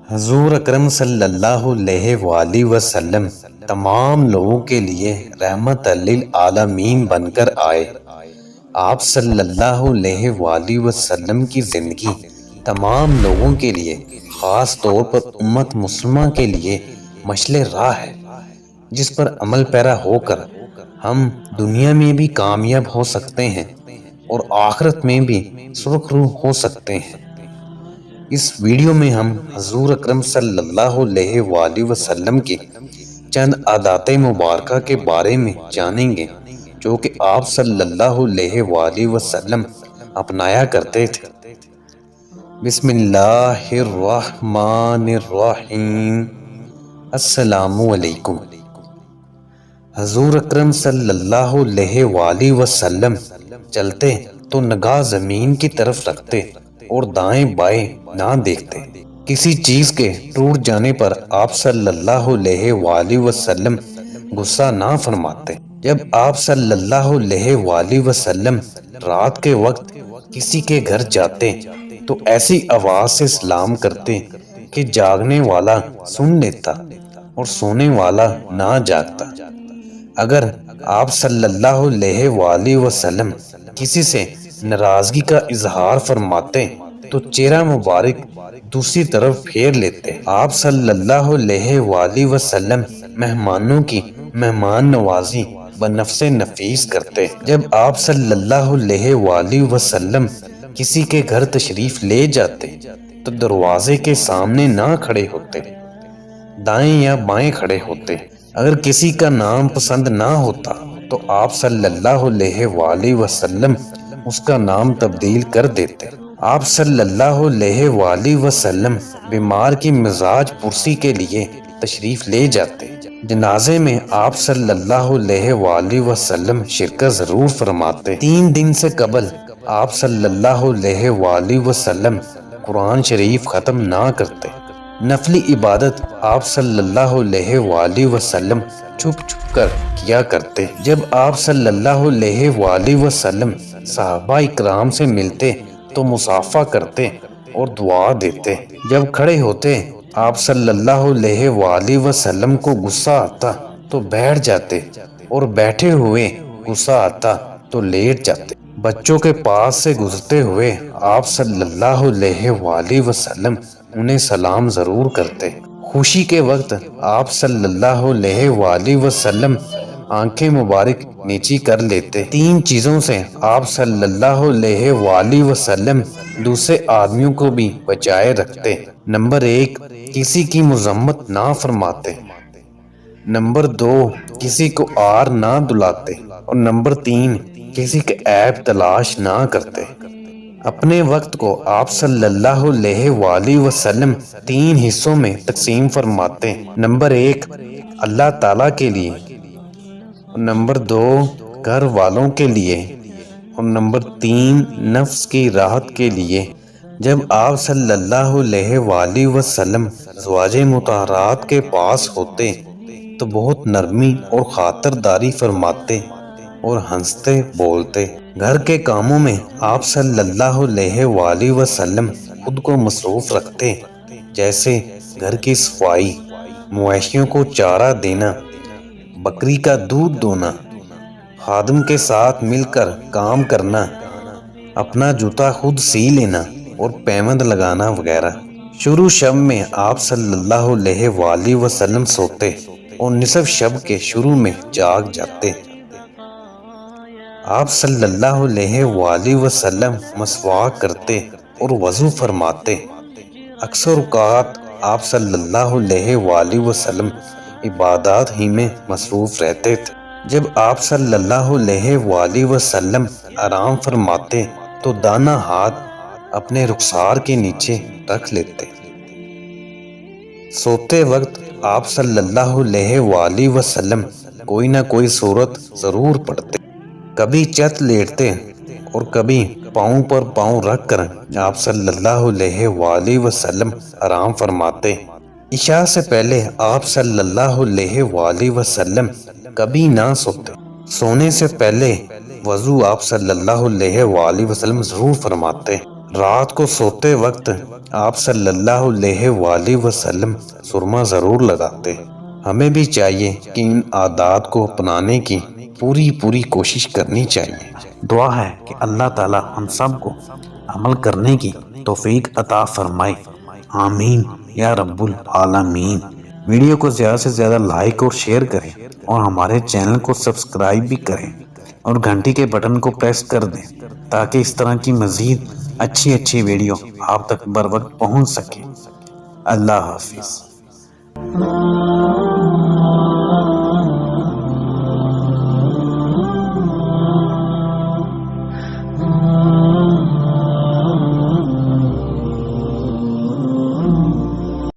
حضور اکرم صلی اللہ علیہ وآلہ وسلم تمام لوگوں کے لیے رحمت للعالمین بن کر آئے۔ آپ صلی اللہ علیہ وآلہ وسلم کی زندگی تمام لوگوں کے لیے، خاص طور پر امت مسلمہ کے لیے مشعل راہ ہے، جس پر عمل پیرا ہو کر ہم دنیا میں بھی کامیاب ہو سکتے ہیں اور آخرت میں بھی سرخ روح ہو سکتے ہیں۔ اس ویڈیو میں ہم حضور اکرم صلی اللہ علیہ وآلہ وسلم کی چند عادات مبارکہ کے بارے میں جانیں گے جو کہ آپ صلی اللہ علیہ وآلہ وسلم اپنایا کرتے تھے۔ بسم اللہ الرحمن الرحیم۔ السلام علیکم۔ حضور اکرم صلی اللہ علیہ وآلہ وسلم چلتے تو نگاہ زمین کی طرف رکھتے اور دائیں بائیں نہ دیکھتے۔ کسی چیز کے ٹوٹ جانے پر آپ صلی اللہ علیہ وآلہ وسلم غصہ نہ فرماتے۔ جب آپ صلی اللہ علیہ وآلہ وسلم رات کے وقت کسی کے گھر جاتے تو ایسی آواز سے سلام کرتے کہ جاگنے والا سن لیتا اور سونے والا نہ جاگتا۔ اگر آپ صلی اللہ علیہ وآلہ وسلم کسی سے ناراضگی کا اظہار فرماتے تو چہرہ مبارک دوسری طرف پھیر لیتے۔ آپ صلی اللہ علیہ وآلہ وسلم مہمانوں کی مہمان نوازی بنفس نفیس کرتے۔ جب آپ صلی اللہ علیہ وآلہ وسلم کسی کے گھر تشریف لے جاتے تو دروازے کے سامنے نہ کھڑے ہوتے، دائیں یا بائیں کھڑے ہوتے۔ اگر کسی کا نام پسند نہ ہوتا تو آپ صلی اللہ علیہ وآلہ وسلم اس کا نام تبدیل کر دیتے۔ آپ صلی اللہ علیہ وآلہ وسلم بیمار کی مزاج پرسی کے لیے تشریف لے جاتے۔ جنازے میں آپ صلی اللہ علیہ وآلہ وسلم شرکت ضرور فرماتے۔ 3 دن سے قبل آپ صلی اللہ علیہ وآلہ وسلم قرآن شریف ختم نہ کرتے۔ نفلی عبادت آپ صلی اللہ علیہ وآلہ وسلم چھپ چھپ کر کیا کرتے۔ جب آپ صلی اللہ علیہ وآلہ وسلم صحابہ اکرام سے ملتے تو مصافحہ کرتے اور دعا دیتے۔ جب کھڑے ہوتے آپ صلی اللہ علیہ وآلہ وسلم کو غصہ آتا تو بیٹھ جاتے اور بیٹھے ہوئے غصہ آتا تو لیٹ جاتے۔ بچوں کے پاس سے گزرتے ہوئے آپ صلی اللہ علیہ وآلہ وسلم انہیں سلام ضرور کرتے۔ خوشی کے وقت آپ صلی اللہ علیہ وآلہ وسلم آنکھیں مبارک نیچی کر لیتے۔ 3 چیزوں سے آپ صلی اللہ علیہ وآلہ وسلم دوسرے آدمیوں کو بھی بچائے رکھتے۔ نمبر 1، کسی کی مذمت نہ فرماتے۔ نمبر 2، کسی کو آر نہ دلاتے۔ اور نمبر 3، کسی کے عیب تلاش نہ کرتے۔ اپنے وقت کو آپ صلی اللہ علیہ وآلہ وسلم 3 حصوں میں تقسیم فرماتے۔ نمبر 1، اللہ تعالیٰ کے لیے۔ نمبر 2، گھر والوں کے لیے۔ اور نمبر 3، نفس کی راحت کے لیے۔ جب آپ صلی اللہ علیہ وآلہ وسلم ازواج مطہرات کے پاس ہوتے تو بہت نرمی اور خاطرداری فرماتے اور ہنستے بولتے۔ گھر کے کاموں میں آپ صلی اللہ علیہ وآلہ وسلم خود کو مصروف رکھتے، جیسے گھر کی صفائی، مویشیوں کو چارہ دینا، بکری کا دودھ دونا، خادم کے ساتھ مل کر کام کرنا، اپنا جوتا خود سی لینا اور پیوند لگانا وغیرہ۔ شروع شب میں آپ صلی اللہ علیہ وآلہ وسلم سوتے اور نصف شب کے شروع میں جاگ جاتے۔ آپ صلی اللہ علیہ وآلہ وسلم مسواک کرتے اور وضو فرماتے۔ اکثر اوقات آپ صلی اللہ علیہ وآلہ وسلم عبادات ہی میں مصروف رہتے تھے۔ جب آپ صلی اللہ علیہ وآلہ وسلم آرام فرماتے تو دانا ہاتھ اپنے رخسار کے نیچے رکھ لیتے۔ سوتے وقت آپ صلی اللہ علیہ وآلہ وسلم کوئی نہ کوئی سورت ضرور پڑھتے۔ کبھی چت لیٹتے اور کبھی پاؤں پر پاؤں رکھ کر آپ صلی اللہ علیہ وآلہ وسلم آرام فرماتے۔ عشاء سے پہلے آپ صلی اللہ علیہ وآلہ وسلم کبھی نہ سوتے۔ سونے سے پہلے وضو آپ صلی اللہ علیہ وآلہ وسلم ضرور فرماتے۔ رات کو سوتے وقت آپ صلی اللہ علیہ وآلہ وسلم سرما ضرور لگاتے۔ ہمیں بھی چاہیے کہ ان عادات کو اپنانے کی پوری کوشش کرنی چاہیے۔ دعا ہے کہ اللہ تعالی ہم سب کو عمل کرنے کی توفیق عطا فرمائے، آمین یا رب العالمین۔ ویڈیو کو زیادہ سے زیادہ لائک اور شیئر کریں اور ہمارے چینل کو سبسکرائب بھی کریں اور گھنٹی کے بٹن کو پریس کر دیں تاکہ اس طرح کی مزید اچھی ویڈیو آپ تک بر وقت پہنچ سکے۔ اللہ حافظ۔